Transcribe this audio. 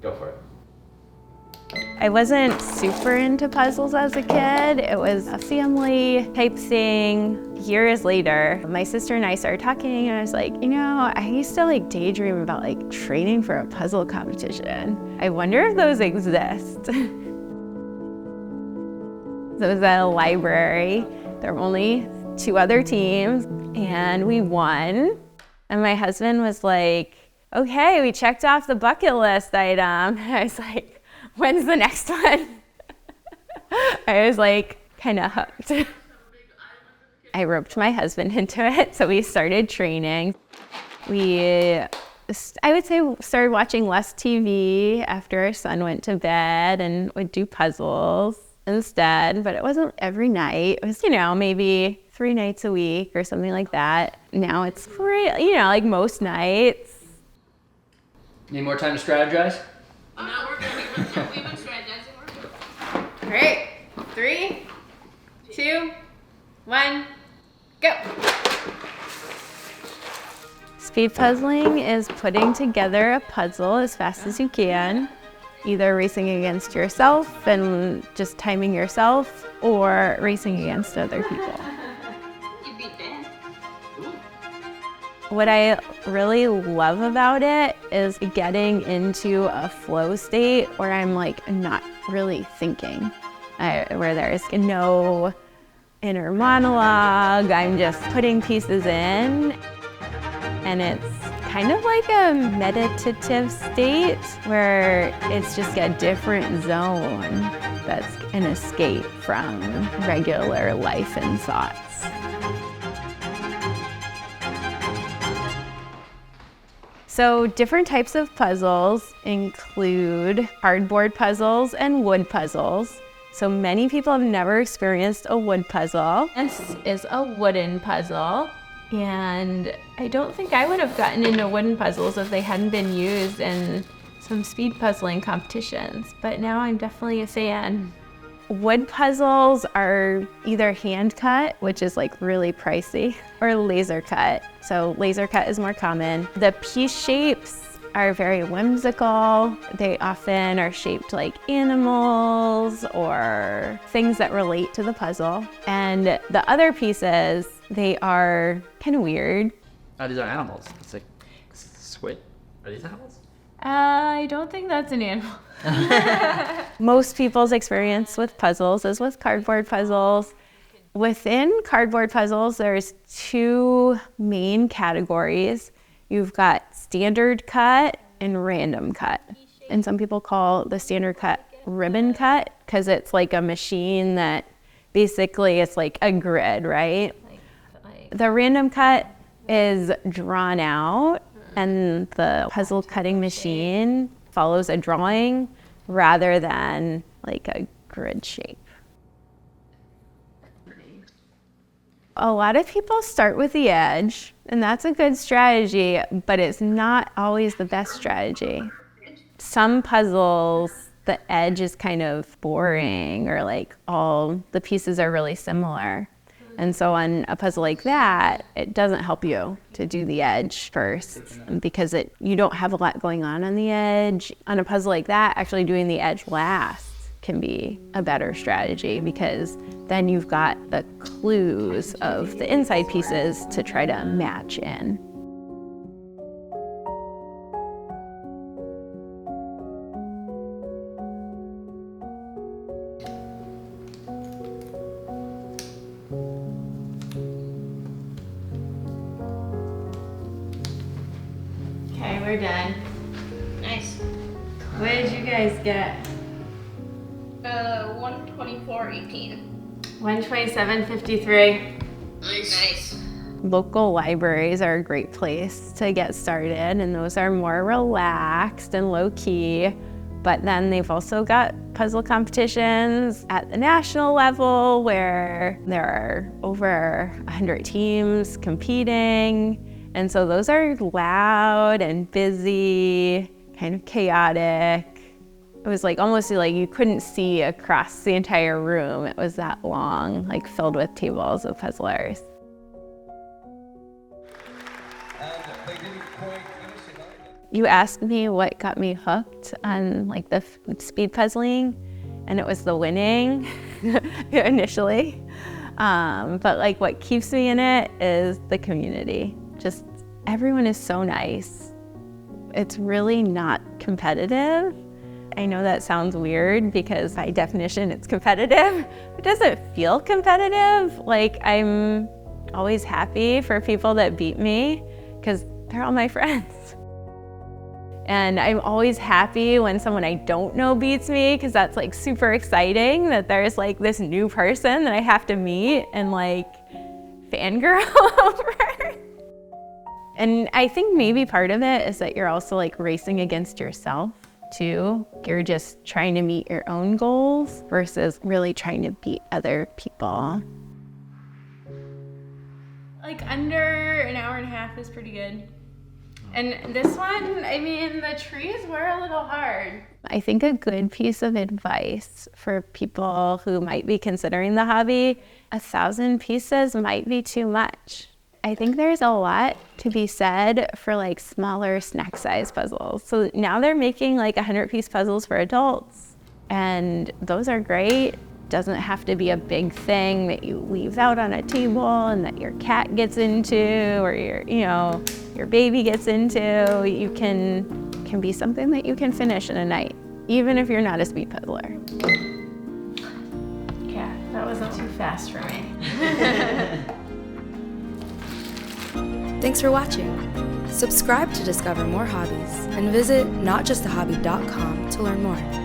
Go for it. I wasn't super into puzzles as a kid. It was a family type thing. Years later, my sister and I started talking and I was like, I used to daydream about training for a puzzle competition. I wonder if those exist. So it was at a library. There were only 2 other teams and we won. And my husband was like, okay, we checked off the bucket list item. And I was like, when's the next one? I was kind of hooked. I roped my husband into it, so we started training. I would say, started watching less TV after our son went to bed and would do puzzles instead, but it wasn't every night. It was, maybe 3 nights a week or something like that. Now it's most nights. Need more time to strategize? No, we're good. We've been strategizing. We're good. All right, 3, 2, 1, go. Speed puzzling is putting together a puzzle as fast as you can, either racing against yourself and just timing yourself, or racing against other people. You beat Dan. What I really love about it is getting into a flow state where I'm not really thinking, where there's no inner monologue. I'm just putting pieces in, and it's kind of like a meditative state where it's just a different zone that's an escape from regular life and thoughts. So different types of puzzles include cardboard puzzles and wood puzzles. So many people have never experienced a wood puzzle. This is a wooden puzzle, and I don't think I would have gotten into wooden puzzles if they hadn't been used in some speed puzzling competitions, but now I'm definitely a fan. Wood puzzles are either hand cut, which is really pricey, or laser cut. So laser cut is more common. The piece shapes are very whimsical. They often are shaped like animals or things that relate to the puzzle. And the other pieces, they are kind of weird. Oh, these are animals. It's like squid. Are these animals? I don't think that's an animal. Most people's experience with puzzles is with cardboard puzzles. Within cardboard puzzles, there's 2 main categories. You've got standard cut and random cut. And some people call the standard cut ribbon cut because it's like a machine that basically it's like a grid, right? The random cut is drawn out, and the puzzle cutting machine follows a drawing rather than a grid shape. A lot of people start with the edge, and that's a good strategy, but it's not always the best strategy. Some puzzles, the edge is kind of boring, or all the pieces are really similar. And so on a puzzle like that, it doesn't help you to do the edge first because you don't have a lot going on the edge. On a puzzle like that, actually doing the edge last can be a better strategy because then you've got the clues of the inside pieces to try to match in. Okay, we're done. Nice. What did you guys get? 124.18. 127.53. Nice. Local libraries are a great place to get started, and those are more relaxed and low-key. But then they've also got puzzle competitions at the national level where there are over 100 teams competing. And so those are loud and busy, kind of chaotic. It was almost like you couldn't see across the entire room. It was that long, filled with tables of puzzlers. You asked me what got me hooked on like the speed puzzling, and it was the winning initially. But like what keeps me in it is the community. Just everyone is so nice. It's really not competitive. I know that sounds weird because by definition it's competitive. It doesn't feel competitive. Like I'm always happy for people that beat me because they're all my friends. And I'm always happy when someone I don't know beats me because that's like super exciting that there's like this new person that I have to meet and like fangirl over. And I think maybe part of it is that you're also like racing against yourself too. You're just trying to meet your own goals versus really trying to beat other people. Like under an hour and a half is pretty good. And this one, I mean, the trees were a little hard. I think a good piece of advice for people who might be considering the hobby, 1,000 pieces might be too much. I think there's a lot to be said for like smaller snack size puzzles. So now they're making like 100-piece puzzles for adults. And those are great. Doesn't have to be a big thing that you leave out on a table and that your cat gets into or your baby gets into. You can be something that you can finish in a night, even if you're not a speed puzzler. Yeah, that wasn't too fast for me. Thanks for watching. Subscribe to discover more hobbies and visit notjustahobby.com to learn more.